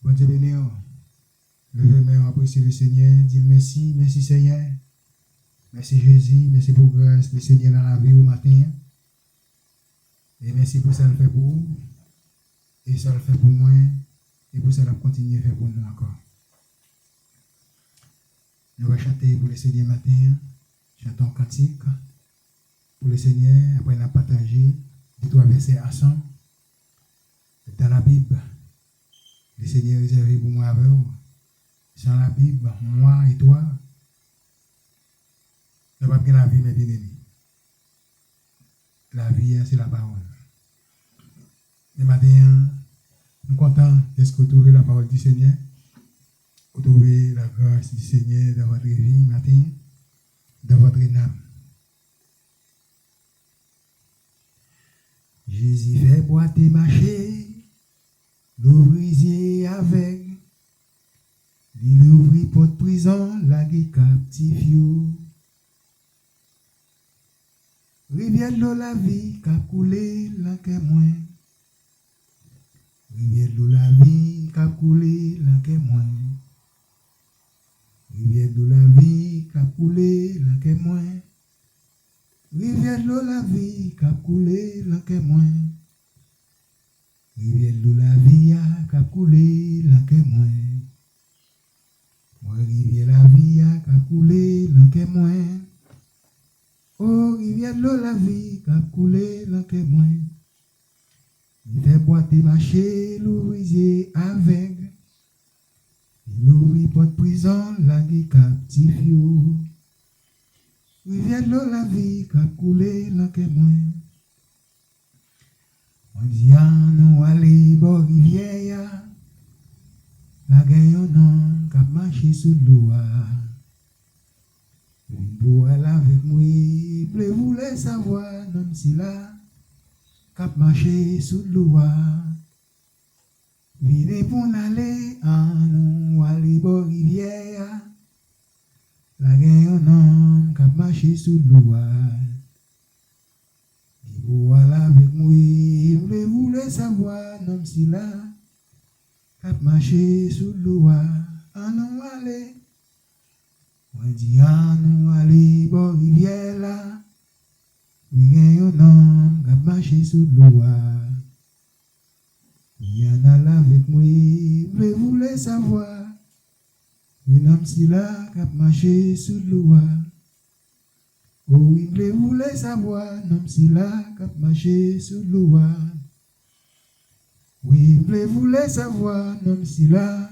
Bon Dieu béni, levez main, appréciez le Seigneur, dites merci, merci Seigneur. Merci Jésus, merci pour grâce, le Seigneur dans la vie au matin. Et merci pour ça le fait pour vous, et ça le fait pour moi, et pour ça le continue à faire pour nous encore. Nous allons chanter pour le Seigneur matin, chantons cantique pour le Seigneur, après nous allons partager les 3 versets ensemble. Dans la Bible, le Seigneur est réservé pour moi avec vous. Sans la Bible, moi et toi, nous n'avons pas la vie, mes bien-aimés. La vie, c'est la parole. Et maintenant, nous sommes contents de ce que vous trouvez la parole du Seigneur, vous trouvez la grâce du Seigneur dans votre vie, matin, dans votre âme. Jésus fait boiter marcher, l'ouvrier avec, il ouvrit porte prison, la guy captif. Rivière de la vie, cap coulé, l'enquête moins. Rivière de la vie, cap coulé, l'enquête moins. Rivière de la vie, cap coulé, l'enquête moins. Rivière de la vie, cap coulé, l'enquête moins. Rivière de la vie, cap coulé, l'enquête moins. Moi, rivière la vie, cap coulé, l'enquête moins. Oh, rivière de la vie, cap coulé, l'enquête moins. Il fait boiter marcher, l'ouvrier avec. Il ouvrit porte prison, la guy captif. Rivière de la vie, cap coulé, l'enquête moins. On dit à nous aller, bon rivière, la gagne non, cap marcher sous l'eau. Pour aller avec moi, vous voulez savoir, non, si là, cap marcher sous l'eau. Venez pour aller, nous aller, bon rivière, la gagne non, cap marcher sous l'eau. Pour aller avec moi, vous voulez savoir, non, si là, cap marcher sous l'eau. Nous aller. On dit à nous aller, bon rivière là, oui, gagne non, cap marcher sous l'eau. Il y en a là avec moi, vous voulez savoir, oui, non, si là, cap marcher sous l'eau. Oh oui, vous voulez savoir, non, si là, cap marcher sous l'eau. Oui, vous voulez savoir, non, si là,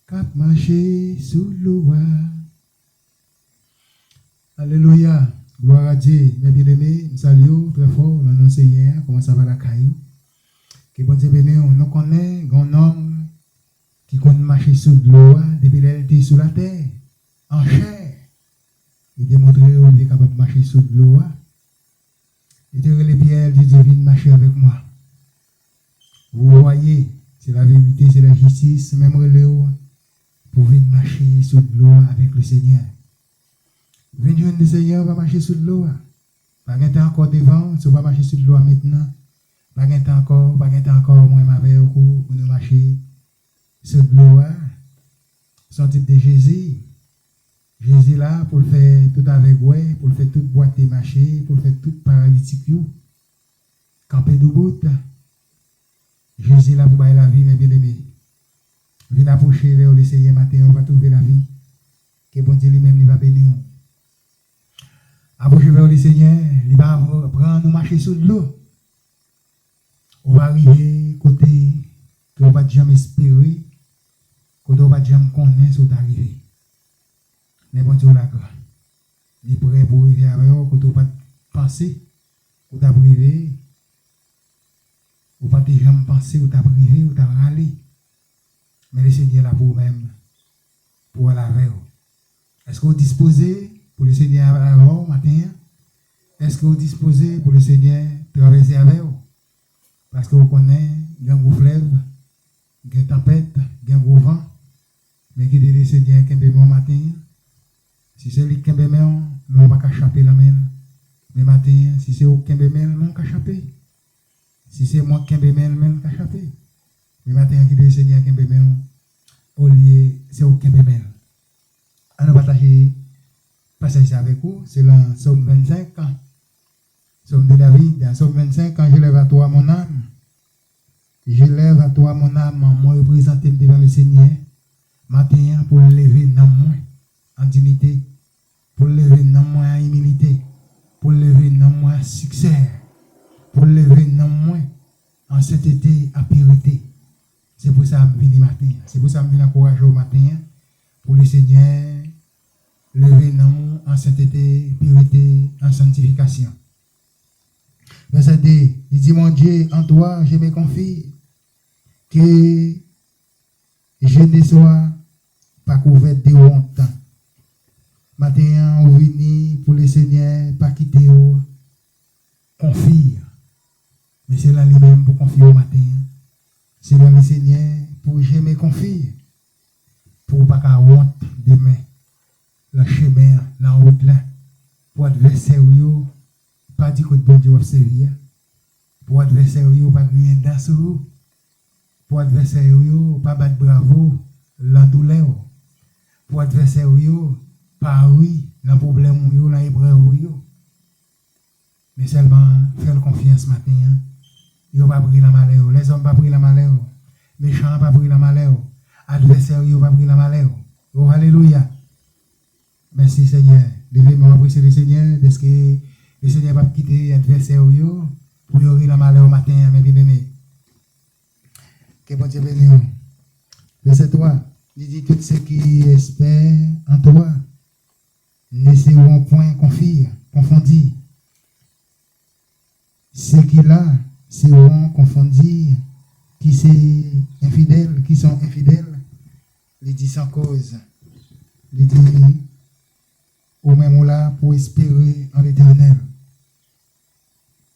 cap marcher sous l'eau. Alléluia, gloire à Dieu, mes bien-aimés, nous saluons très fort, nous annonçons hier, comment ça va la caillou. Que bon Dieu béni, on nous connaît, un homme qui connaît marcher sous l'eau, depuis qu'il était sous la terre, en chair. Il démontre qu'il est capable de marcher sous l'eau. Il te les pierres du divin marcher avec moi. Vous voyez, c'est la vérité, c'est la justice, même le pour venir marcher sous l'eau avec le Seigneur. Venez le Seigneur va marcher sous l'eau. Pas de temps encore devant, si on va marcher sous l'eau maintenant. Pas de temps encore, moi avec vous pour nous marcher sous l'eau. Son titre de Jésus. Jésus là pour le faire tout avec vous, pour le faire tout boîte et marcher, pour le faire tout paralytique. Camper debout. Jésus là pour bailler la vie, mes bien-aimés. Venez approcher vers le Seigneur matin, on va trouver la vie. Que bon Dieu lui-même il va bénir. Approcher vers le Seigneur, il va prendre nous marcher sur l'eau. On va arriver côté que on va jamais espérer, côté on va jamais connaître ce qui est arrivé. Mais bon Dieu là, il est prêt pour arriver avec vous, côté on va penser, ou t'as privé, ou pas jamais penser, ou t'as privé, ou t'as râlé. Mais le Seigneur est là pour vous-même, pour aller avec vous. Est-ce que vous disposez pour le Seigneur avec vous matin? Est-ce que vous disposez pour le Seigneur traverser avec vous? Parce que vous connaissez, il y a un gros fleuve, il y a une tempête, il y a un gros vent. Mais qui dit le Seigneur qui est bon matin? Si c'est lui qui est bon, on ne va pas échapper la main. Mais matin, si c'est vous qui est bon, on va échapper. Si c'est moi qui est bon, on va échapper. Le matin, qui le Seigneur qui est au lieu, c'est aucun bébé. On va partager passage avec vous, c'est dans Somme 25, Somme de David, dans Somme 25, quand je lève à toi mon âme, je lève à toi mon âme, moi représenté devant le Seigneur, matin pour lever dans moi en dignité, pour lever dans moi en humilité, pour lever dans moi en succès, pour lever dans moi en sainteté, en pureté. C'est pour ça que je viens matin. C'est pour ça que je viens encourager au matin pour le Seigneur lever dans nous en sainteté, pureté, en sanctification. Verset 2, il dit mon Dieu, en toi je me confie que je ne sois pas couvert de honte. Matin, on vient pour le Seigneur, pas quitter, confie. Mais c'est là lui-même pour confier au matin. C'est là le Seigneur pour je me confie. Pour pas qu'à honte demain. Le chemin, la route là. Pour adversaire, pas dire que bon Dieu va servir. Pour adversaire, pas rien dans ce pour adversaire, pas battre bravo, la douleur. Pour adversaire, pas oui, le problème, la épreuve. Mais seulement, faire confiance ce matin. Ils n'ont pas pris la malheur. Les hommes n'ont pas pris la malheur. Les méchants n'ont pas pris la malheur. Adversaires n'ont pas pris la malheur. Oh, alléluia. Merci Seigneur. Devez-moi apprécier le Seigneur parce que le Seigneur va quitter l'adversaire pour y avoir la malheur au matin, mes bien-aimés. Que bon Dieu bénisse. Verset 3. Il dit tous ceux qui espèrent en toi ne seront point confondus. Ceux qui là seront confondus, qui sont infidèles, il dit sans cause. Il dit au même là pour espérer en l'Éternel.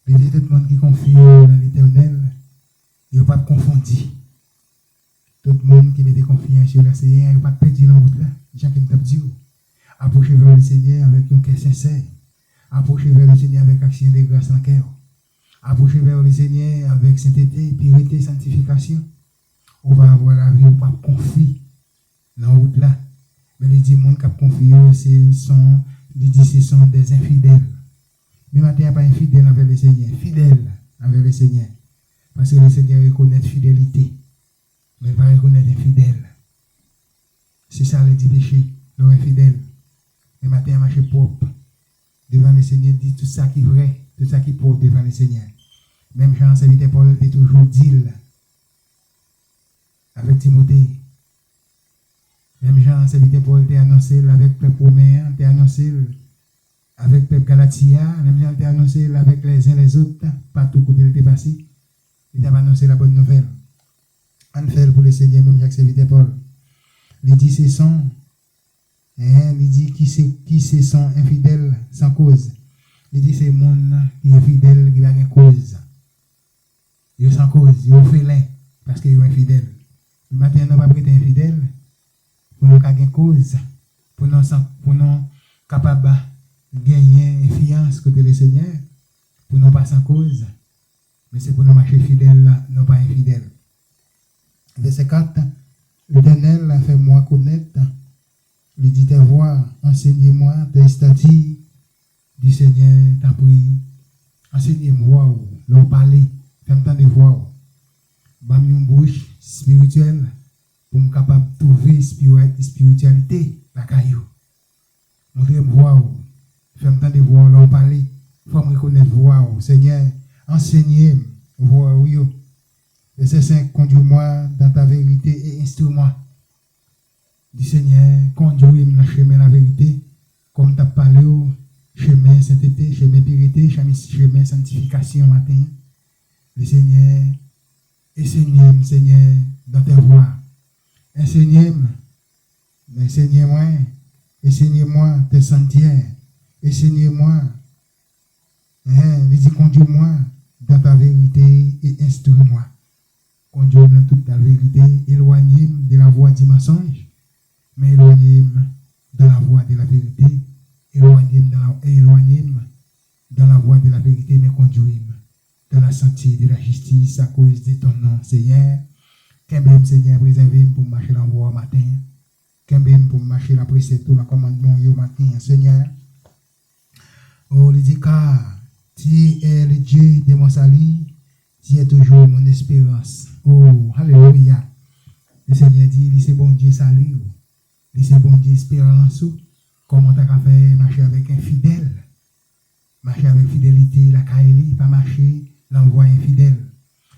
Il dit tout le monde qui confie en l'Éternel, il ne va pas confondu. Tout le monde qui met confiance sur le Seigneur, il ne va pas perdre la route là. Chacun t'a dit. Approchez vers le Seigneur avec un cœur sincère. Approchez vers le Seigneur avec action de grâce dans le cœur. Approchez vers le Seigneur avec sainteté, pureté, sanctification. On va avoir la vie, on va confier dans la route là. Mais les gens qui ont confié, ce sont des infidèles. Mais maintenant, il n'y a pas infidèle envers le Seigneur, fidèle envers le Seigneur. Parce que le Seigneur reconnaît fidélité, mais il va reconnaître infidèle. C'est ça le dit péché, l'homme infidèle. Mais maintenant, il marche propre. Devant le Seigneur, dit tout ça qui est vrai, tout ça qui est propre devant le Seigneur. Même Jean, serviteur Paul, était toujours dit avec Timothée. Même Jean, serviteur Paul, t'a annoncé avec le peuple romain, t'a annoncé avec le peuple Galatia, même Jean t'a annoncé avec les uns les autres, partout où il était passé. Il t'a annoncé la bonne nouvelle. En fait, pour le Seigneur, même Jacques, serviteur Paul. Il dit, ce sont, il dit, qui se sont infidèles sans cause. Il dit, c'est le monde qui est fidèle, qui a une cause. Il est sans cause, il est félin, parce qu'il est infidèle. Le matin, on n'a pas prêté infidèle, pour nous avoir une cause, pour nous capables de gagner influence côté le Seigneur, pour nous pas sans cause, mais c'est pour nous marcher fidèles, non pas infidèles. Verset 4, l'Éternel a fait moi connaître, il dit tes voix, enseignez-moi tes statuts du Seigneur, t'as pris, enseignez-moi, l'on parler, fais-moi de voix, bam une bouche spirituelle, pour me capable de trouver spiritualité, la caillou. Montrez-moi, fais-moi de voix, l'on parler, faut me reconnaître voix, Seigneur, enseignez-moi, voix, Verset 5, conduis-moi dans ta vérité et instruis-moi. Du Seigneur, conduis-moi dans le chemin de la vérité, comme tu as parlé au chemin sainteté, chemin pureté, chemin sanctification matin. Le Seigneur, enseignez-moi, Seigneur, dans tes voies. Enseignez-moi tes sentiers. Enseignez-moi, conduis-moi dans ta vérité et instruis-moi. Conduis-moi dans toute ta vérité, éloignez-moi de la voie du mensonge, mais éloignez-moi dans la voie de la vérité, éloignez-moi dans la voie de la vérité, mais conduis-moi dans la sentier de la justice à cause de ton nom, Seigneur. Qu'un Seigneur préservé pour marcher dans la voie matin. Qu'un pour marcher la précepte tout le commandement au matin, Seigneur. Oh, il dit car tu es le Dieu de mon salut, tu es toujours mon espérance. Oh, alléluia. Le Seigneur dit, c'est bon Dieu salut, c'est bon Dieu espérance. Comment tu as fait marcher avec un fidèle? Marcher avec fidélité, la caïli, pas marcher l'envoi infidèle,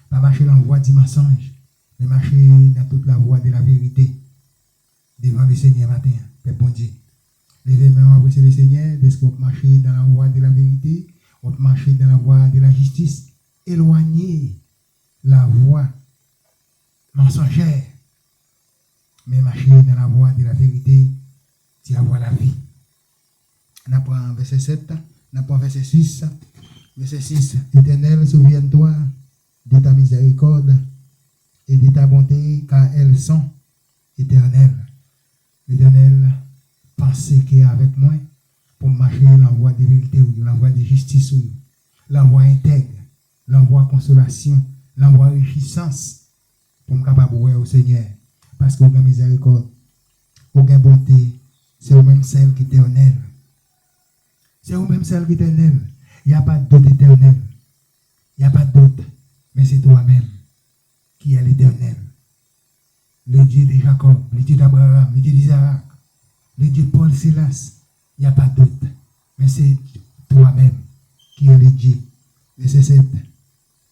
pas marcher l'envoi du mensonge, mais marcher dans toute la voie de la vérité. Devant le Seigneur matin, Père bon Dieu. Levez-moi, apprécier le Seigneur, de ce qu'on marcher dans la voie de la vérité, on marcher dans la voie de la justice, éloigner la voie mensongère, mais marcher dans la voie de la vérité, c'est la voie de la vie. On apprend verset 7, on apprend verset 6. Verset 6, Éternel, souviens-toi de ta miséricorde et de ta bonté, car elles sont éternelles. L'Éternel, pensez qu'il est avec moi pour marcher la voie de vérité, la voie de justice, la voie intègre, la voie consolation, la voie réjouissance, pour me capable au Seigneur. Parce qu'on a miséricorde, on a bonté, c'est au même celle qui est éternelle. C'est au même celle qui est éternelle. Il n'y a pas d'autre éternel. Il n'y a pas d'autre. Mais c'est toi-même qui est l'éternel. Le Dieu de Jacob, le Dieu d'Abraham, le Dieu d'Isaac, le Dieu de Paul Silas. Il n'y a pas d'autre. Mais c'est toi-même qui est le Dieu. Verset 7.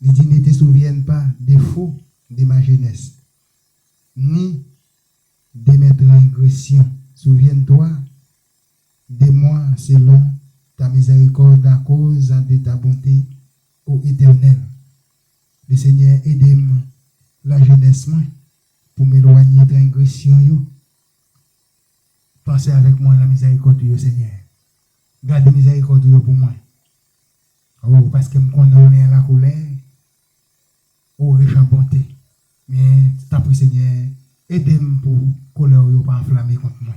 Il dit, ne te souviens pas des faux de ma jeunesse, ni de mes transgressions. Souviens-toi de moi selon ta miséricorde à cause de ta bonté, ô Éternel. Le Seigneur aide-moi la jeunesse pour m'éloigner de transgression. Pensez avec moi à la miséricorde du Seigneur. Gardez la miséricorde pour moi. Oh, parce que je connais la colère, oh, riche en bonté. Mais, t'as pris Seigneur, aide-moi pour que la colère ne pas enflammer contre moi.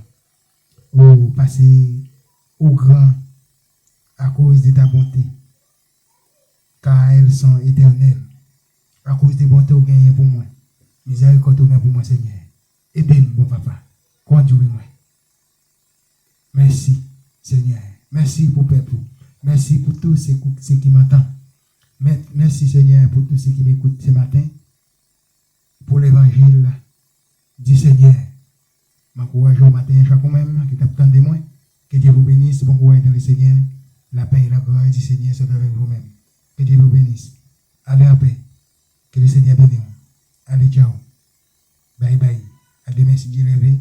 Oh, passer au grand à cause de ta bonté, car elles sont éternelles. À cause des bontés que tu as pour moi. Miséricorde que tu as pour moi, Seigneur. Aide-moi, bon papa. Conduis-moi. Merci, Seigneur. Merci pour le peuple. Merci pour tous ceux qui m'entendent. Merci, Seigneur, pour tous ceux qui m'écoutent ce matin. Pour l'évangile du Seigneur. M'encourage au matin, chaque même, qui t'attend de moi. Que Dieu vous bénisse. Bon courage dans le Seigneur. La paix et la gloire du Seigneur sont avec vous-même. Que Dieu vous bénisse. Allez en paix. Que le Seigneur bénisse. Allez, ciao. Bye bye. À demain si Dieu levé.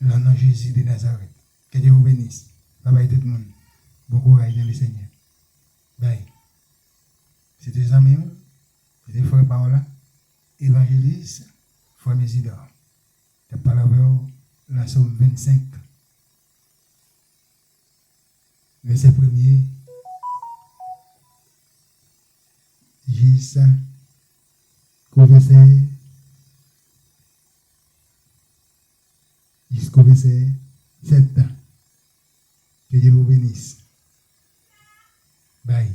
Dans le nom de Jésus de Nazareth. Que Dieu vous bénisse. Bye bye tout le monde. Bon courage dans le Seigneur. Bye. C'était les amis. C'était Frère Paola. Évangéliste. Frère Mésidor. Tu parles avec la Somme 25. Verset 1er. Jusqu'au verset 7. Que Dieu vous bénisse. Bye.